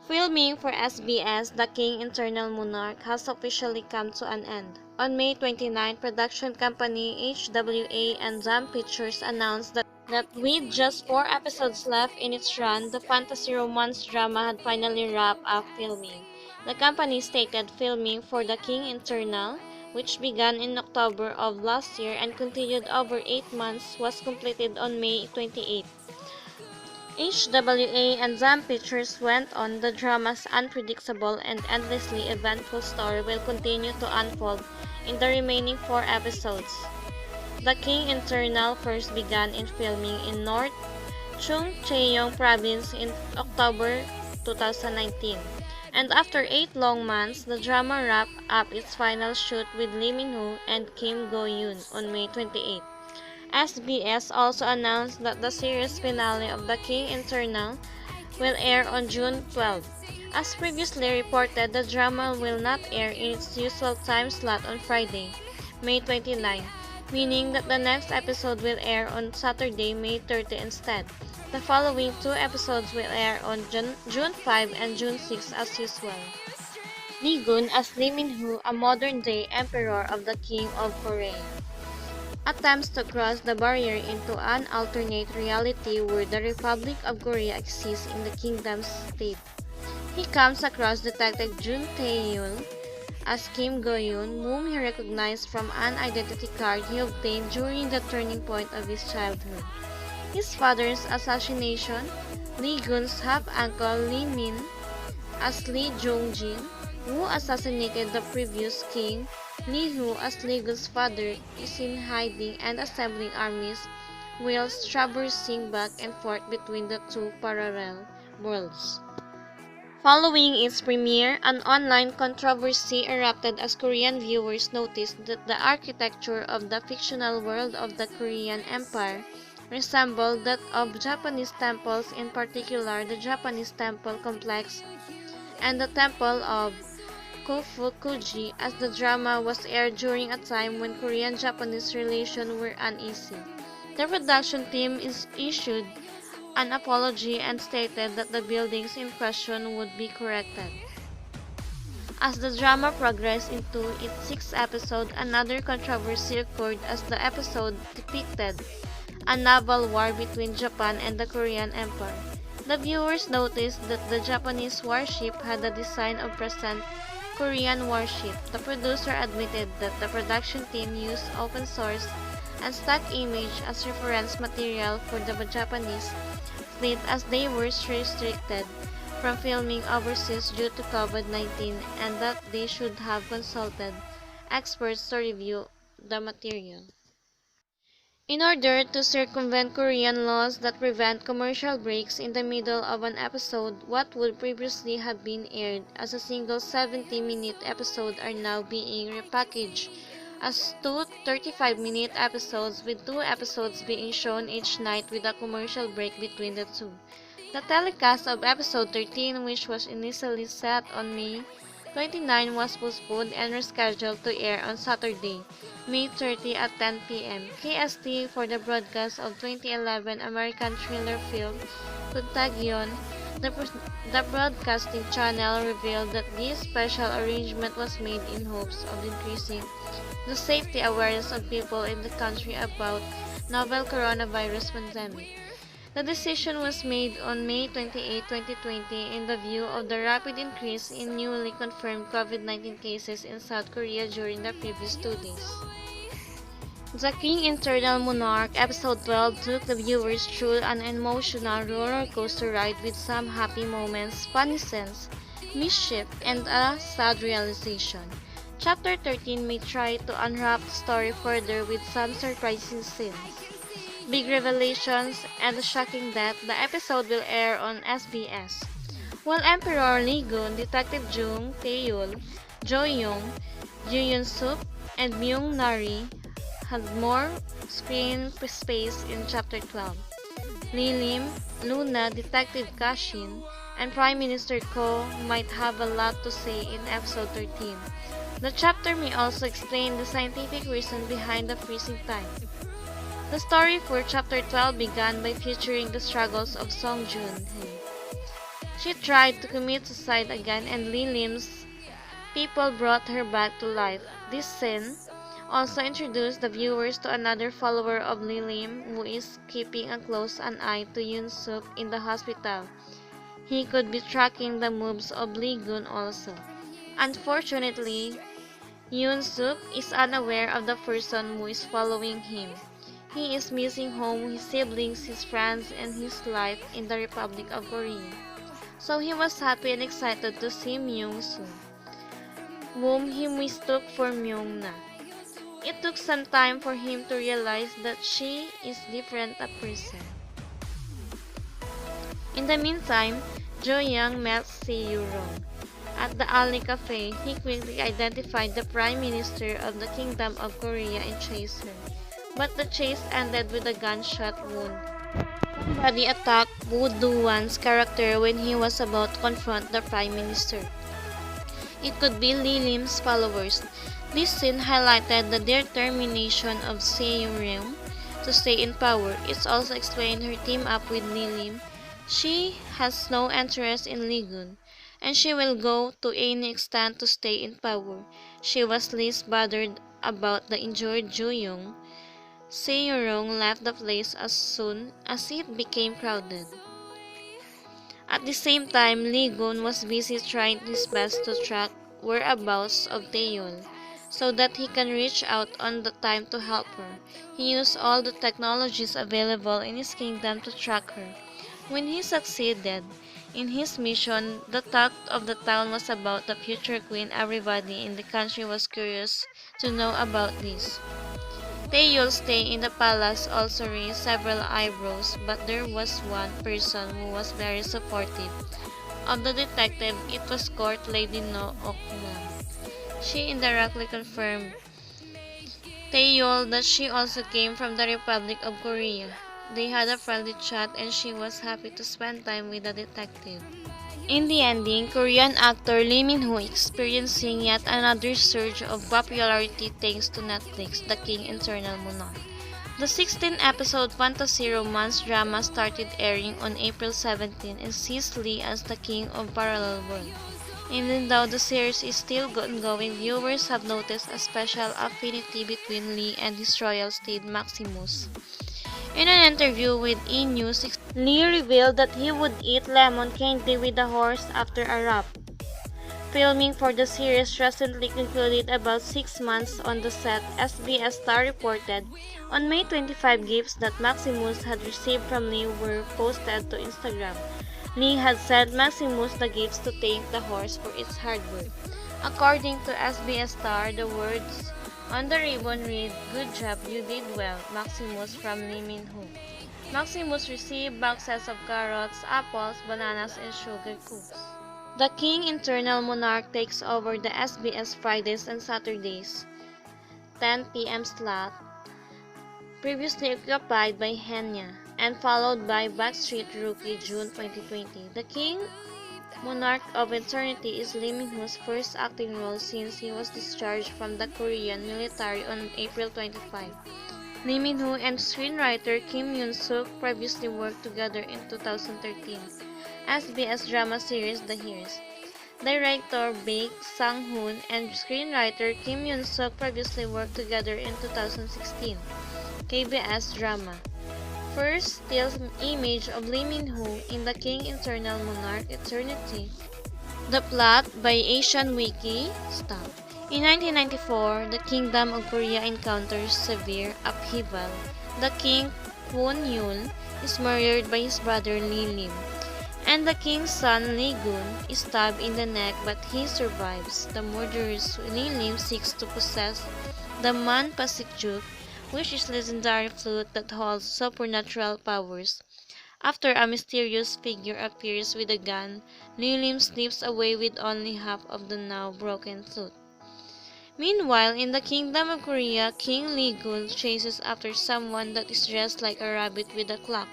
Filming for SBS The King Eternal Monarch has officially come to an end. On May 29, production company HWA and Zam Pictures announced that with just 4 episodes left in its run, the fantasy romance drama had finally wrapped up filming. The company stated filming for The King Eternal, which began in October of last year and continued over 8 months, was completed on May 28. HWA and Zam Pictures went on, the drama's unpredictable and endlessly eventful story will continue to unfold in the remaining 4 episodes. The King Eternal first began in filming in North Chung Cheong province in October 2019, and after 8 long months, the drama wrapped up its final shoot with Leeminho and Kimgoeun on May 28. SBS also announced that the series finale of The King Eternal will air on June 12. As previously reported, the drama will not air in its usual time slot on Friday, May 29, meaning that the next episode will air on Saturday, May 30 instead. The following 2 episodes will air on June 5 and June 6 as usual. Leegoon as Leeminho, a modern-day emperor of the King of Korea, attempts to cross the barrier into an alternate reality where the Republic of Korea exists in the kingdom's state. He comes across Detective Jun Tae-yul as Kimgoeun, whom he recognized from an identity card he obtained during the turning point of his childhood. His father's assassination, Leegoon's half-uncle Leemin as Lee Jong-jin, who assassinated the previous king, Leehu as Leegoon's father is in hiding and assembling armies, whilst traversing back and forth between the 2 parallel worlds. Following its premiere, an online controversy erupted as Korean viewers noticed that the architecture of the fictional world of the Korean Empire resembled that of Japanese temples, in particular the Japanese temple complex and the temple of Kofukuji, as the drama was aired during a time when Korean-Japanese relations were uneasy. The production team issued an apology and stated that the buildings in question would be corrected. As the drama progressed into its 6th episode, another controversy occurred as the episode depicted a naval war between Japan and the Korean Empire. The viewers noticed that the Japanese warship had the design of present Korean warship. The producer admitted that the production team used open source and stock image as reference material for the Japanese fleet, as they were restricted from filming overseas due to COVID-19, and that they should have consulted experts to review the material. In order to circumvent Korean laws that prevent commercial breaks in the middle of an episode, what would previously have been aired as a single 70-minute episode are now being repackaged as 2 35-minute episodes, with 2 episodes being shown each night with a commercial break between the 2. The telecast of episode 13, which was initially set on May 29, was postponed and rescheduled to air on Saturday, May 30 at 10 p.m. KST for the broadcast of 2011 American thriller film Contagion. The broadcasting channel revealed that this special arrangement was made in hopes of increasing the safety awareness of people in the country about novel coronavirus pandemic. The decision was made on May 28, 2020 in the view of the rapid increase in newly confirmed COVID-19 cases in South Korea during the previous 2 days. The King Eternal Monarch Episode 12 took the viewers through an emotional roller coaster ride with some happy moments, funny scenes, mischief, and a sad realization. Chapter 13 may try to unwrap the story further with some surprising scenes, big revelations, and a shocking death. The episode will air on SBS. While Emperor Leegoon, Detective Jung Tae-yul, Jo Young, Joo Yun-sup, and Myung Nari had more screen space in Chapter 12. Lee Lim, Luna, Detective Kashin, and Prime Minister Ko might have a lot to say in Episode 13. The chapter may also explain the scientific reason behind the freezing time. The story for Chapter 12 began by featuring the struggles of Song Joon-hye, She tried to commit suicide again and Leelim's people brought her back to life. This scene also introduced the viewers to another follower of Leelim who is keeping a close eye to Yoon Suk in the hospital. He could be tracking the moves of Leegun also. Unfortunately, Yoon Suk is unaware of the person who is following him. He is missing home, his siblings, his friends, and his life in the Republic of Korea. So he was happy and excited to see Myung Soo, whom he mistook for Myung Na. It took some time for him to realize that she is different a person. In the meantime, Jo Young met Se-Yurong. At the Alley Cafe, he quickly identified the Prime Minister of the Kingdom of Korea and chased her. But the chase ended with a gunshot wound. Somebody attacked Woo Do-won's character when he was about to confront the Prime Minister. It could be Leelim's followers. This scene highlighted the determination of Se-Yurong to stay in power. It also explained her team up with Leelim. She has no interest in Leegun, and she will go to any extent to stay in power. She was least bothered about the injured Ju-young. Se-Yurong left the place as soon as it became crowded. At the same time, Leegun was busy trying his best to track whereabouts of Taeyeol, so that he can reach out on the time to help her. He used all the technologies available in his kingdom to track her. When he succeeded in his mission, the talk of the town was about the future queen. Everybody in the country was curious to know about this. Taeyeol's stay in the palace also raised several eyebrows, but there was one person who was very supportive of the detective. It was Court Lady No Ok-nam. She indirectly confirmed Taeyeol that she also came from the Republic of Korea. They had a friendly chat and she was happy to spend time with the detective. In the ending, Korean actor Leeminho experiencing yet another surge of popularity thanks to Netflix, The Eternal Monarch. The 16-episode fantasy romance drama started airing on April 17 and sees Lee as the king of Parallel World. Even though the series is still ongoing, viewers have noticed a special affinity between Lee and his royal steed Maximus. In an interview with E! News, Lee revealed that he would eat lemon candy with a horse after a rap. Filming for the series recently concluded about 6 months on the set. SBS Star reported on May 25 gifts that Maximus had received from Lee were posted to Instagram. Lee had sent Maximus the gifts to thank the horse for its hard work. According to SBS Star, the words on the ribbon read, "Good job, you did well, Maximus," from Leeminho. Maximus received boxes of carrots, apples, bananas, and sugar cubes. The King Eternal Monarch takes over the SBS Fridays and Saturdays 10 p.m. slot, previously occupied by Henya, and followed by Backstreet Rookie June 2020. The King Monarch of Eternity is Leeminho's first acting role since he was discharged from the Korean military on April 25. Leeminho and screenwriter Kim Yoon-suk previously worked together in 2013 SBS drama series The Hears. Director Baek Sang-hoon and screenwriter Kim Yoon-suk previously worked together in 2016 KBS drama. First still image of Leeminho in The King Eternal Monarch Eternity. The plot by Asian Wiki. Stop. In 1994, the Kingdom of Korea encounters severe upheaval. The king, Kwon-yul, is murdered by his brother Leelim, and the king's son Leegun is stabbed in the neck but he survives. The murderous Leelim seeks to possess the Man-Pasik-juk, which is legendary flute that holds supernatural powers. After a mysterious figure appears with a gun, Leelim slips away with only half of the now broken flute. Meanwhile, in the Kingdom of Korea, King Leegun chases after someone that is dressed like a rabbit with a clock.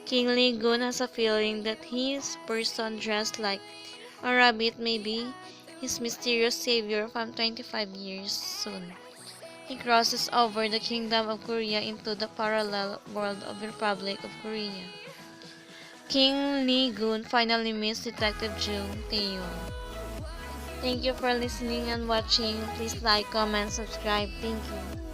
King Leegun has a feeling that his person dressed like a rabbit may be his mysterious savior from 25 years soon. He crosses over the Kingdom of Korea into the parallel world of the Republic of Korea. King Lee-gun finally meets Detective Jung Tae-yoon. Thank you for listening and watching. Please like, comment, subscribe. Thank you.